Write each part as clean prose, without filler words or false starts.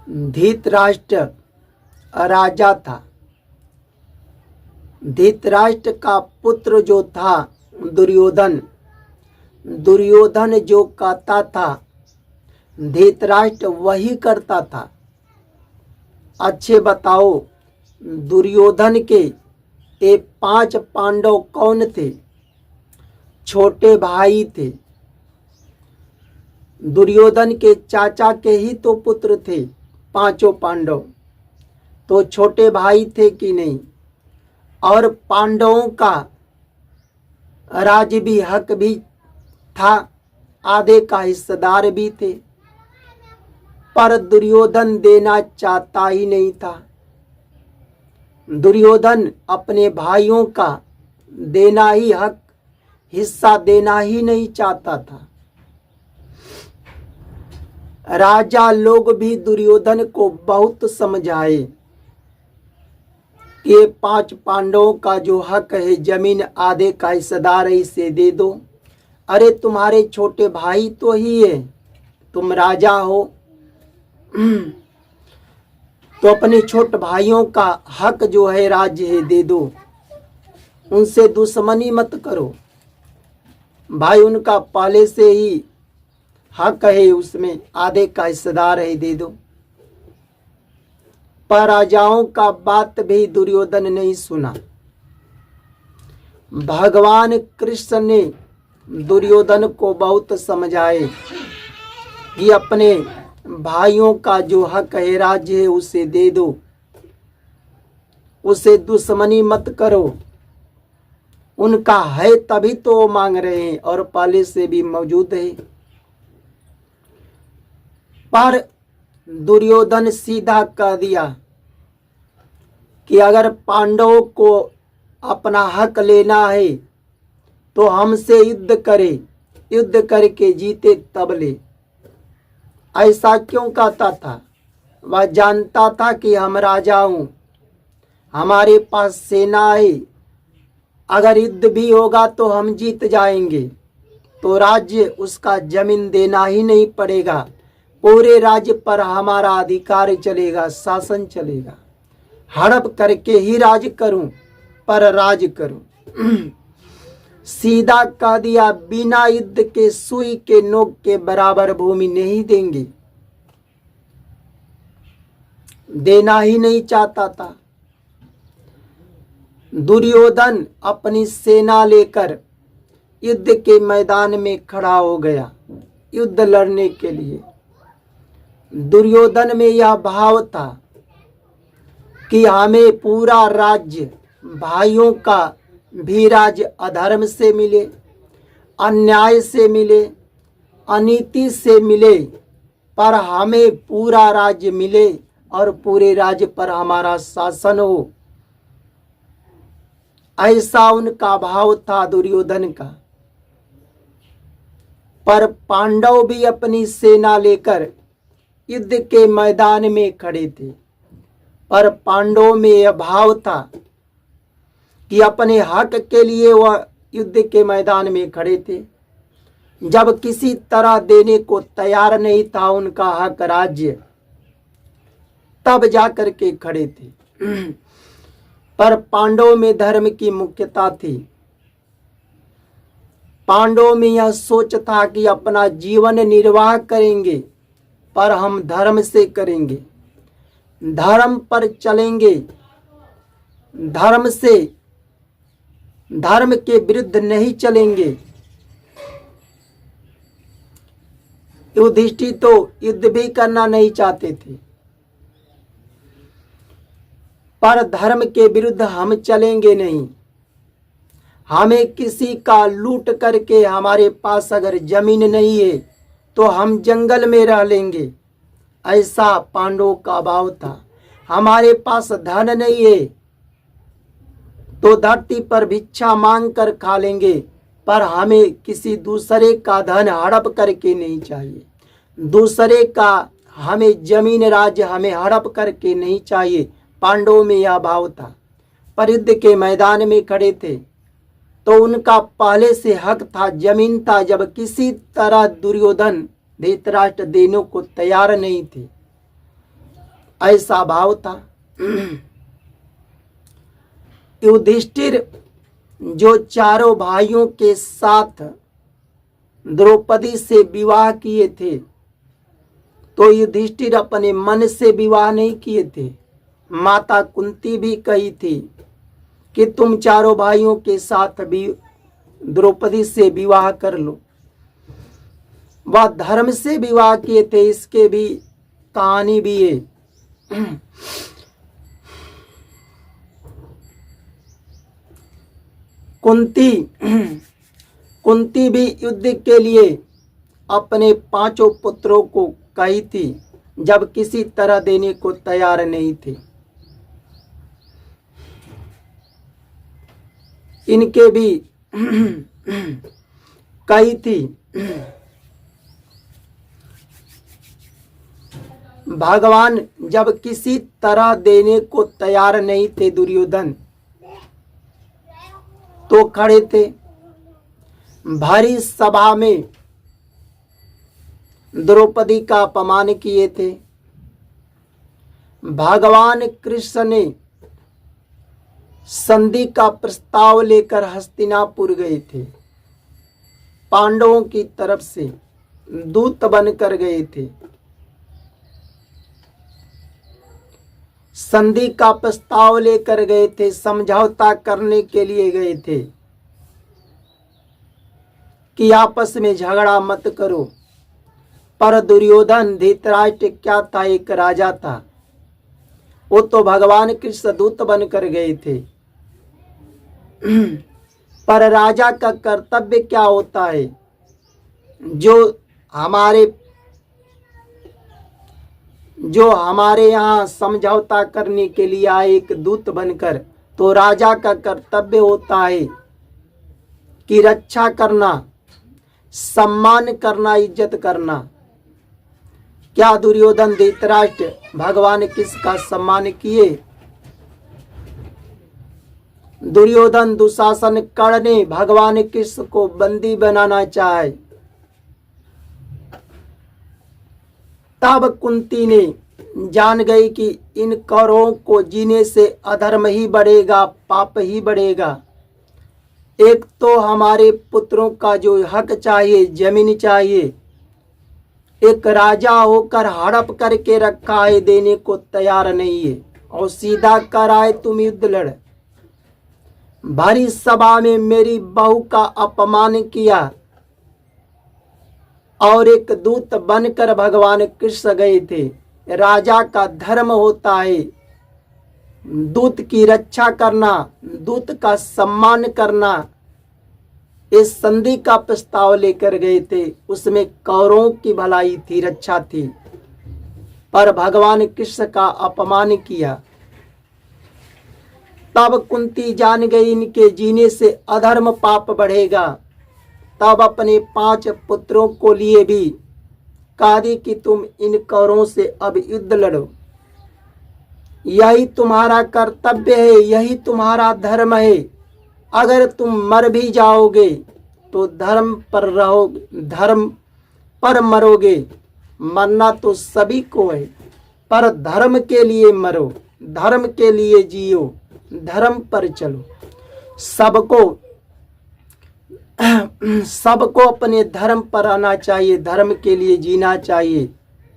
धृतराष्ट्र राजा था। धृतराष्ट्र का पुत्र जो था दुर्योधन, दुर्योधन जो कहता था धृतराष्ट्र वही करता था। अच्छे बताओ, दुर्योधन के ये 5 पांडव कौन थे? छोटे भाई थे। दुर्योधन के चाचा के ही तो पुत्र थे 5 पांडव, तो छोटे भाई थे कि नहीं? और पांडवों का राज भी हक भी था, आधे का हिस्सेदार भी थे, पर दुर्योधन देना चाहता ही नहीं था। दुर्योधन अपने भाइयों का देना ही हक, हिस्सा देना ही नहीं चाहता था। राजा लोग भी दुर्योधन को बहुत समझाए कि 5 पांडवों का जो हक है, जमीन आधे का हिस्सेदार है, इसे दे दो। अरे तुम्हारे छोटे भाई तो ही है, तुम राजा हो, तो अपने छोटे भाइयों का हक जो है, राज्य है, दे दो। उनसे दुश्मनी मत करो भाई, उनका पहले से ही हक है, उसमें आधे का हिस्सेदार है, दे दो। पर राजाओं का बात भी दुर्योधन नहीं सुना। भगवान कृष्ण ने दुर्योधन को बहुत समझाए कि अपने भाइयों का जो हक है, राज्य है, उसे दे दो, उसे दुश्मनी मत करो। उनका है तभी तो वो मांग रहे हैं, और पहले से भी मौजूद है। पर दुर्योधन सीधा कह दिया कि अगर पांडवों को अपना हक लेना है तो हमसे युद्ध करे, युद्ध करके जीते तब ले। ऐसा क्यों कहता था? वह जानता था कि हम राजा हूं, हमारे पास सेना है, अगर युद्ध भी होगा तो हम जीत जाएंगे, तो राज्य उसका जमीन देना ही नहीं पड़ेगा, पूरे राज्य पर हमारा अधिकार चलेगा, शासन चलेगा। हड़प करके ही राज करूं, पर राज करूं। सीधा कह दिया, बिना युद्ध के सुई के नोक के बराबर भूमि नहीं देंगे। देना ही नहीं चाहता था। दुर्योधन अपनी सेना लेकर युद्ध के मैदान में खड़ा हो गया, युद्ध लड़ने के लिए। दुर्योधन में यह भाव था कि हमें पूरा राज्य, भाइयों का भी राज्य अधर्म से मिले, अन्याय से मिले, अनीति से मिले, पर हमें पूरा राज्य मिले और पूरे राज्य पर हमारा शासन हो। ऐसा उनका भाव था दुर्योधन का। पर पांडव भी अपनी सेना लेकर युद्ध के मैदान में खड़े थे, पर पांडवों में यह भाव था कि अपने हक के लिए वह युद्ध के मैदान में खड़े थे। जब किसी तरह देने को तैयार नहीं था उनका हक, राज्य, तब जाकर के खड़े थे। पर पांडवों में धर्म की मुख्यता थी। पांडवों में यह सोच था कि अपना जीवन निर्वाह करेंगे, पर हम धर्म से करेंगे, धर्म पर चलेंगे, धर्म से, धर्म के विरुद्ध नहीं चलेंगे। युधिष्ठिर तो युद्ध भी करना नहीं चाहते थे, पर धर्म के विरुद्ध हम चलेंगे नहीं। हमें किसी का लूट करके, हमारे पास अगर जमीन नहीं है तो हम जंगल में रह लेंगे, ऐसा पांडवों का भाव था। हमारे पास धन नहीं है तो धरती पर भिक्षा मांग कर खा लेंगे, पर हमें किसी दूसरे का धन हड़प करके नहीं चाहिए, दूसरे का हमें जमीन राज्य हमें हड़प करके नहीं चाहिए। पांडवों में यह भाव था। पर युद्ध के मैदान में खड़े थे तो उनका पहले से हक था, जमीन था। जब किसी तरह दुर्योधन, धृतराष्ट्र देने को तैयार नहीं थे, ऐसा भाव था। युधिष्ठिर जो चारों भाइयों के साथ द्रौपदी से विवाह किए थे, तो युधिष्ठिर अपने मन से विवाह नहीं किए थे। माता कुंती भी कही थी कि तुम चारों भाइयों के साथ भी द्रौपदी से विवाह कर लो। वह धर्म से विवाह किए थे, इसके भी कहानी भी है। कुंती भी युद्ध के लिए अपने 5 पुत्रों को कही थी, जब किसी तरह देने को तैयार नहीं थे। इनके भी कही थी। भगवान जब किसी तरह देने को तैयार नहीं थे, दुर्योधन तो खड़े थे। भारी सभा में द्रौपदी का अपमान किए थे। भगवान कृष्ण ने संधि का प्रस्ताव लेकर हस्तिनापुर गए थे। पांडवों की तरफ से दूत बनकर गए थे। संधि का प्रस्ताव लेकर गए थे, समझौता करने के लिए गए थे कि आपस में झगड़ा मत करो। पर दुर्योधन धृतराष्ट्र क्या था, एक राजा था। वो तो भगवान कृष्ण दूत बनकर गए थे। पर राजा का कर्तव्य क्या होता है? जो हमारे यहाँ समझौता करने के लिए आए एक दूत बनकर, तो राजा का कर्तव्य होता है कि रक्षा करना, सम्मान करना, इज्जत करना। क्या दुर्योधन धृतराष्ट्र भगवान किसका सम्मान किए? दुर्योधन दुशासन कर्ण ने भगवान कृष्ण को बंदी बनाना चाहे, तब कुंती ने जान गई कि इन कौरवों को जीने से अधर्म ही बढ़ेगा, पाप ही बढ़ेगा। एक तो हमारे पुत्रों का जो हक चाहिए, जमीन चाहिए, एक राजा होकर हड़प करके रखा है, देने को तैयार नहीं है, और सीधा कराए तुम युद्ध लड़। भारी सभा में मेरी बहू का अपमान किया, और एक दूत बनकर भगवान कृष्ण गए थे। राजा का धर्म होता है दूत की रक्षा करना, दूत का सम्मान करना। इस संधि का प्रस्ताव लेकर गए थे, उसमें कौरवों की भलाई थी, रक्षा थी, पर भगवान कृष्ण का अपमान किया। तब कुंती जान गई इनके जीने से अधर्म पाप बढ़ेगा। तब अपने 5 पुत्रों को लिए भी कहा दी कि तुम इन कौरवों से अब युद्ध लड़ो। यही तुम्हारा कर्तव्य है, यही तुम्हारा धर्म है। अगर तुम मर भी जाओगे तो धर्म पर रहोगे, धर्म पर मरोगे। मरना तो सभी को है, पर धर्म के लिए मरो, धर्म के लिए जियो, धर्म पर चलो। सबको अपने धर्म पर आना चाहिए, धर्म के लिए जीना चाहिए।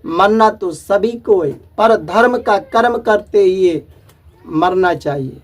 मरना तो सभी को है, पर धर्म का कर्म करते हुए मरना चाहिए।